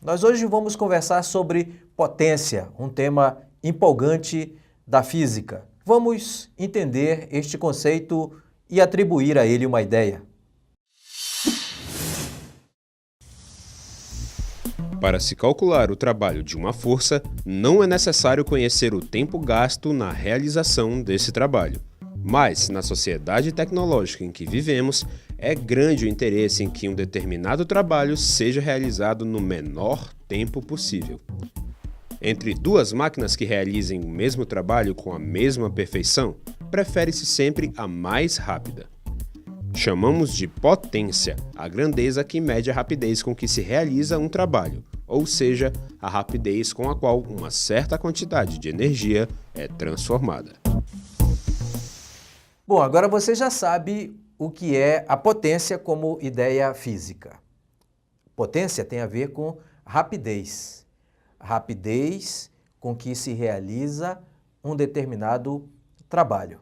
Nós hoje vamos conversar sobre potência, um tema empolgante da física. Vamos entender este conceito e atribuir a ele uma ideia. Para se calcular o trabalho de uma força, não é necessário conhecer o tempo gasto na realização desse trabalho. Mas, na sociedade tecnológica em que vivemos, é grande o interesse em que um determinado trabalho seja realizado no menor tempo possível. Entre duas máquinas que realizem o mesmo trabalho com a mesma perfeição, prefere-se sempre a mais rápida. Chamamos de potência a grandeza que mede a rapidez com que se realiza um trabalho, ou seja, a rapidez com a qual uma certa quantidade de energia é transformada. Bom, agora você já sabe o que é a potência como ideia física. Potência tem a ver com rapidez. Rapidez com que se realiza um determinado trabalho.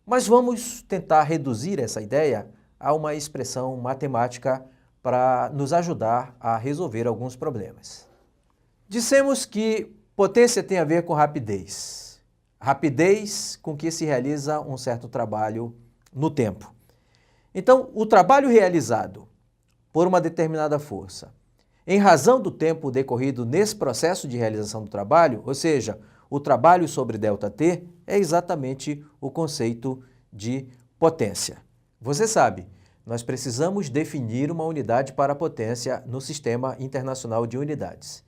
Mas vamos tentar reduzir essa ideia a uma expressão matemática para nos ajudar a resolver alguns problemas. Dissemos que potência tem a ver com rapidez. Rapidez com que se realiza um certo trabalho no tempo. Então, o trabalho realizado por uma determinada força, em razão do tempo decorrido nesse processo de realização do trabalho, ou seja, o trabalho sobre ΔT, é exatamente o conceito de potência. Você sabe, nós precisamos definir uma unidade para a potência no Sistema Internacional de Unidades.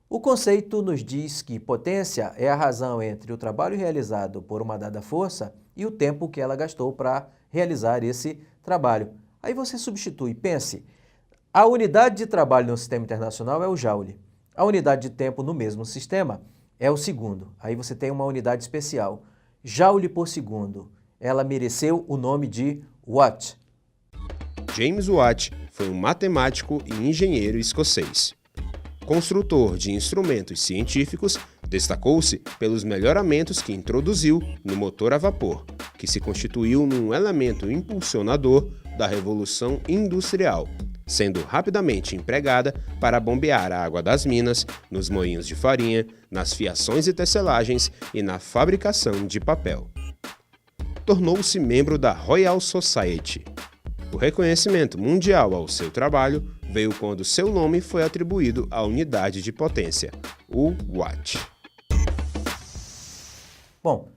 O conceito nos diz que potência é a razão entre o trabalho realizado por uma dada força e o tempo que ela gastou para realizar esse trabalho. Aí você substitui, pense, a unidade de trabalho no Sistema Internacional é o joule. A unidade de tempo no mesmo sistema é o segundo. Aí você tem uma unidade especial. Joule por segundo. Ela mereceu o nome de Watt. James Watt foi um matemático e engenheiro escocês. Construtor de instrumentos científicos, destacou-se pelos melhoramentos que introduziu no motor a vapor, que se constituiu num elemento impulsionador da Revolução Industrial, sendo rapidamente empregada para bombear a água das minas, nos moinhos de farinha, nas fiações e tecelagens e na fabricação de papel. Tornou-se membro da Royal Society. O reconhecimento mundial ao seu trabalho veio quando seu nome foi atribuído à unidade de potência, o Watt. Bom,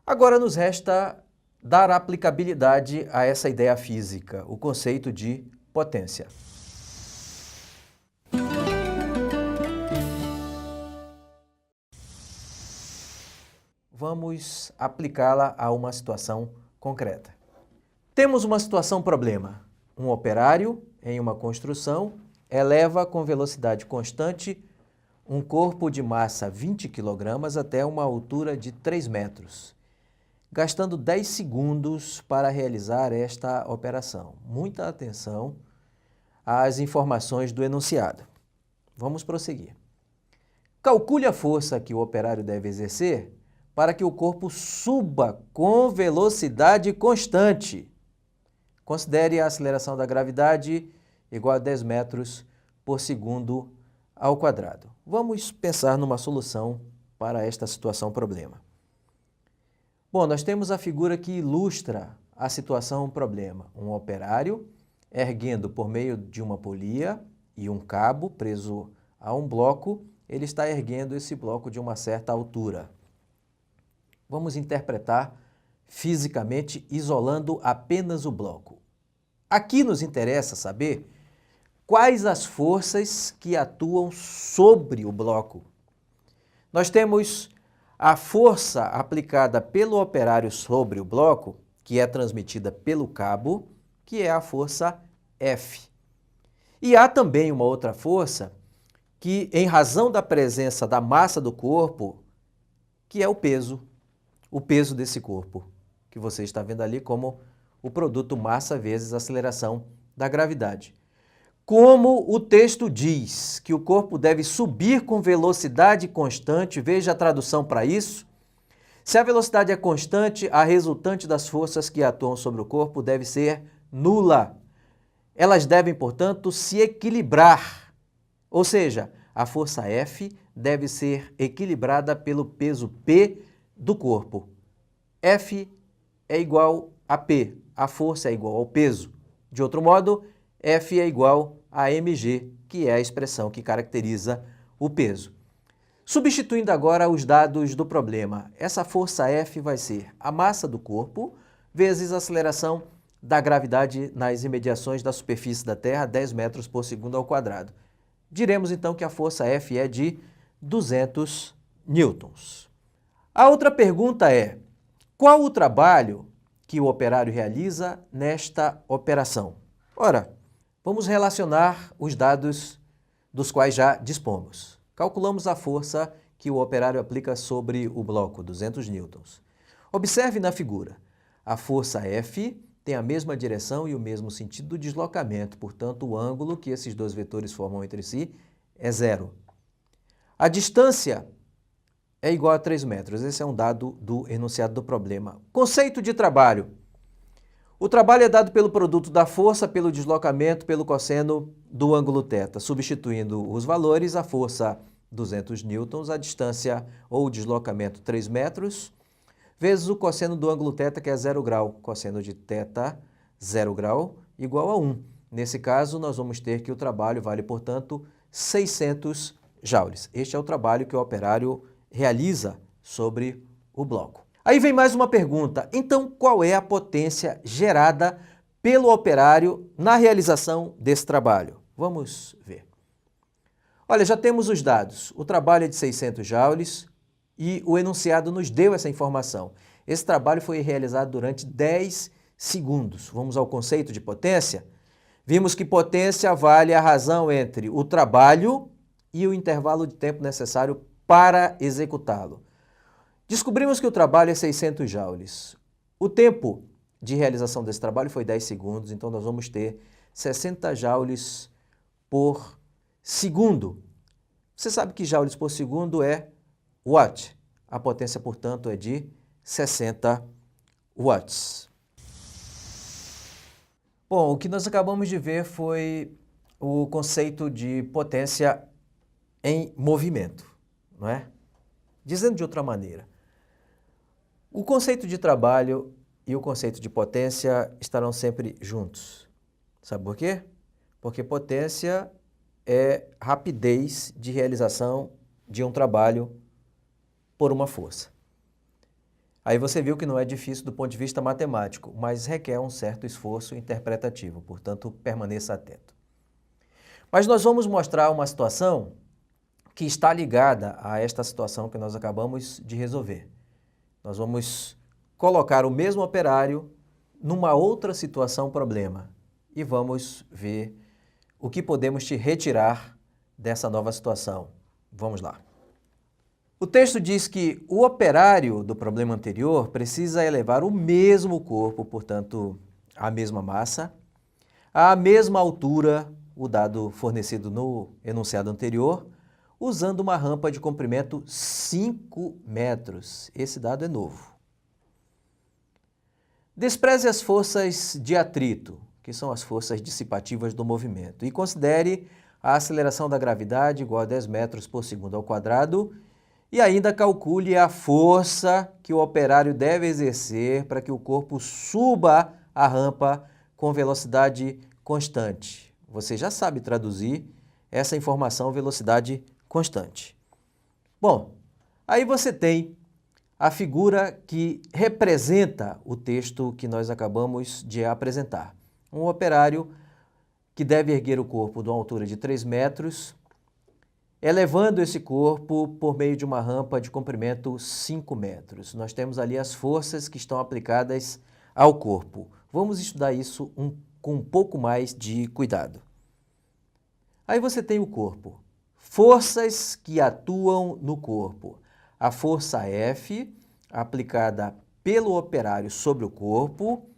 agora nos resta dar aplicabilidade a essa ideia física, o conceito de potência. Vamos aplicá-la a uma situação concreta. Temos uma situação problema. Um operário em uma construção eleva com velocidade constante um corpo de massa 20 kg até uma altura de 3 metros, gastando 10 segundos para realizar esta operação. Muita atenção às informações do enunciado. Vamos prosseguir. Calcule a força que o operário deve exercer para que o corpo suba com velocidade constante. Considere a aceleração da gravidade igual a 10 metros por segundo ao quadrado. Vamos pensar numa solução para esta situação problema. Bom, nós temos a figura que ilustra a situação problema. Um operário erguendo por meio de uma polia e um cabo preso a um bloco, ele está erguendo esse bloco de uma certa altura. Vamos interpretar fisicamente isolando apenas o bloco. Aqui nos interessa saber quais as forças que atuam sobre o bloco. Nós temos a força aplicada pelo operário sobre o bloco, que é transmitida pelo cabo, que é a força F. E há também uma outra força que, em razão da presença da massa do corpo, que é o peso desse corpo, que você está vendo ali como o produto massa vezes aceleração da gravidade. Como o texto diz que o corpo deve subir com velocidade constante, veja a tradução para isso. Se a velocidade é constante, a resultante das forças que atuam sobre o corpo deve ser nula. Elas devem, portanto, se equilibrar. Ou seja, a força F deve ser equilibrada pelo peso P do corpo. F é igual a P, a força é igual ao peso. De outro modo, F é igual a mg, que é a expressão que caracteriza o peso. Substituindo agora os dados do problema, essa força F vai ser a massa do corpo vezes a aceleração da gravidade nas imediações da superfície da Terra, 10 metros por segundo ao quadrado. Diremos então que a força F é de 200 newtons. A outra pergunta é: qual o trabalho que o operário realiza nesta operação? Ora, vamos relacionar os dados dos quais já dispomos. Calculamos a força que o operário aplica sobre o bloco, 200 newtons. Observe na figura, a força F tem a mesma direção e o mesmo sentido do deslocamento, portanto, o ângulo que esses dois vetores formam entre si é zero. A distância é igual a 3 metros, esse é um dado do enunciado do problema. Conceito de trabalho. O trabalho é dado pelo produto da força, pelo deslocamento, pelo cosseno do ângulo θ. Substituindo os valores, a força 200 newtons, a distância ou o deslocamento 3 metros, vezes o cosseno do ângulo θ, que é 0 grau. Cosseno de θ, 0 grau, igual a 1. Nesse caso, nós vamos ter que o trabalho vale, portanto, 600 joules. Este é o trabalho que o operário realiza sobre o bloco. Aí vem mais uma pergunta. Então, qual é a potência gerada pelo operário na realização desse trabalho? Vamos ver. Olha, já temos os dados. O trabalho é de 600 joules e o enunciado nos deu essa informação. Esse trabalho foi realizado durante 10 segundos. Vamos ao conceito de potência? Vimos que potência vale a razão entre o trabalho e o intervalo de tempo necessário para executá-lo. Descobrimos que o trabalho é 600 joules. O tempo de realização desse trabalho foi 10 segundos, então nós vamos ter 60 joules por segundo. Você sabe que joules por segundo é watt. A potência, portanto, é de 60 watts. Bom, o que nós acabamos de ver foi o conceito de potência em movimento, não é? Dizendo de outra maneira, o conceito de trabalho e o conceito de potência estarão sempre juntos. Sabe por quê? Porque potência é rapidez de realização de um trabalho por uma força. Aí você viu que não é difícil do ponto de vista matemático, mas requer um certo esforço interpretativo, portanto, permaneça atento. Mas nós vamos mostrar uma situação que está ligada a esta situação que nós acabamos de resolver. Nós vamos colocar o mesmo operário numa outra situação problema e vamos ver o que podemos te retirar dessa nova situação. Vamos lá. O texto diz que o operário do problema anterior precisa elevar o mesmo corpo, portanto, a mesma massa, à mesma altura, o dado fornecido no enunciado anterior, usando uma rampa de comprimento 5 metros. Esse dado é novo. Despreze as forças de atrito, que são as forças dissipativas do movimento, e considere a aceleração da gravidade igual a 10 metros por segundo ao quadrado, e ainda calcule a força que o operário deve exercer para que o corpo suba a rampa com velocidade constante. Você já sabe traduzir essa informação velocidade constante. Bom, aí você tem a figura que representa o texto que nós acabamos de apresentar. Um operário que deve erguer o corpo de uma altura de 3 metros, elevando esse corpo por meio de uma rampa de comprimento 5 metros. Nós temos ali as forças que estão aplicadas ao corpo. Vamos estudar isso com um pouco mais de cuidado. Aí você tem o corpo. Forças que atuam no corpo. A força F, aplicada pelo operário sobre o corpo,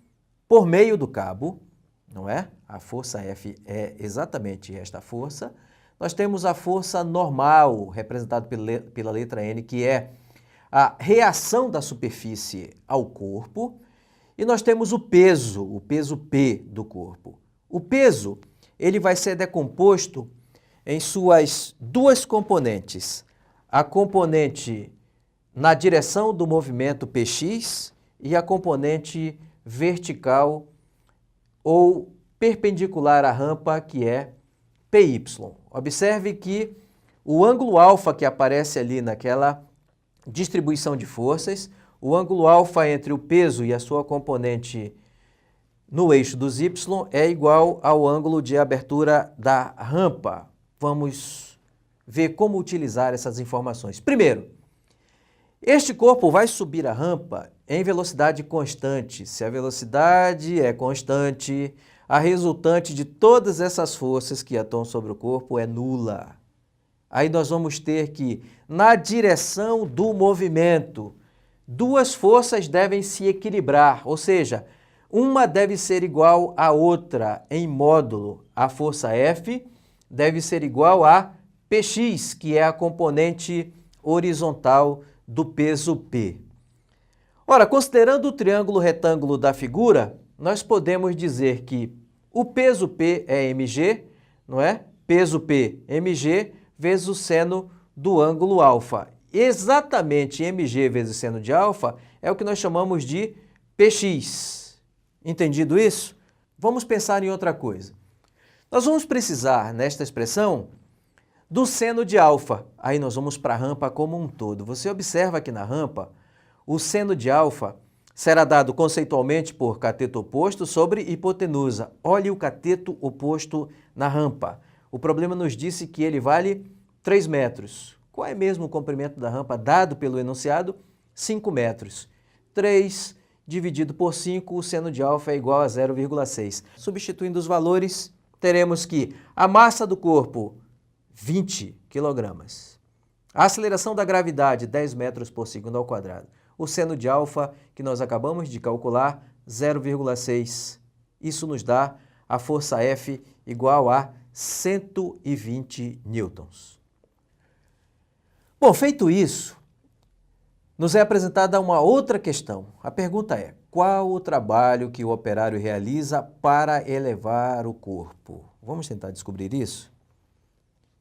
por meio do cabo, não é? A força F é exatamente esta força. Nós temos a força normal, representada pela letra N, que é a reação da superfície ao corpo. E nós temos o peso P do corpo. O peso, ele vai ser decomposto em suas duas componentes, a componente na direção do movimento Px e a componente vertical ou perpendicular à rampa, que é Py. Observe que o ângulo alfa que aparece ali naquela distribuição de forças, o ângulo alfa entre o peso e a sua componente no eixo dos y é igual ao ângulo de abertura da rampa. Vamos ver como utilizar essas informações. Primeiro, este corpo vai subir a rampa em velocidade constante. Se a velocidade é constante, a resultante de todas essas forças que atuam sobre o corpo é nula. Aí nós vamos ter que, na direção do movimento, duas forças devem se equilibrar, ou seja, uma deve ser igual à outra em módulo. A força F deve ser igual a Px, que é a componente horizontal do peso P. Ora, considerando o triângulo retângulo da figura, nós podemos dizer que o peso P é mg, não é? Peso P, mg, vezes o seno do ângulo alfa. Exatamente mg vezes seno de alfa é o que nós chamamos de Px. Entendido isso? Vamos pensar em outra coisa. Nós vamos precisar, nesta expressão, do seno de alfa. Aí nós vamos para a rampa como um todo. Você observa que na rampa, o seno de alfa será dado conceitualmente por cateto oposto sobre hipotenusa. Olhe o cateto oposto na rampa. O problema nos disse que ele vale 3 metros. Qual é mesmo o comprimento da rampa dado pelo enunciado? 5 metros. 3 dividido por 5, o seno de alfa é igual a 0,6. Substituindo os valores, teremos que a massa do corpo, 20 kg. A aceleração da gravidade, 10 metros por segundo ao quadrado. O seno de alfa, que nós acabamos de calcular, 0,6. Isso nos dá a força F igual a 120 newtons. Bom, feito isso, nos é apresentada uma outra questão. A pergunta é: qual o trabalho que o operário realiza para elevar o corpo? Vamos tentar descobrir isso?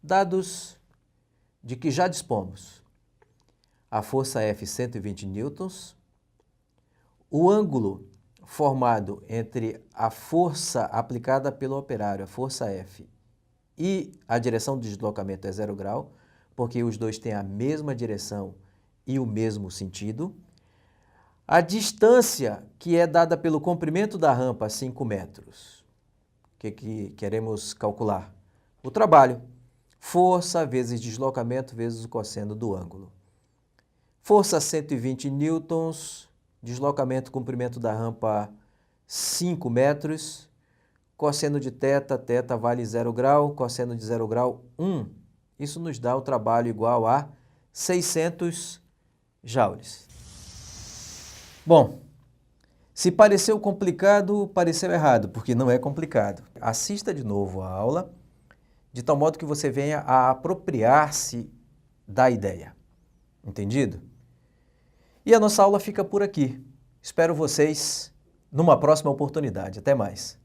Dados de que já dispomos. A força F, 120 newtons. O ângulo formado entre a força aplicada pelo operário, a força F, e a direção de deslocamento é 0 grau, porque os dois têm a mesma direção e o mesmo sentido. A distância que é dada pelo comprimento da rampa, 5 metros. O que queremos calcular? O trabalho. Força vezes deslocamento vezes o cosseno do ângulo. Força 120 newtons, deslocamento, comprimento da rampa 5 metros, cosseno de θ vale 0 grau, cosseno de 0 grau 1. Isso nos dá o trabalho igual a 600 joules. Bom, se pareceu complicado, pareceu errado, porque não é complicado. Assista de novo a aula, de tal modo que você venha a apropriar-se da ideia. Entendido? E a nossa aula fica por aqui. Espero vocês numa próxima oportunidade. Até mais.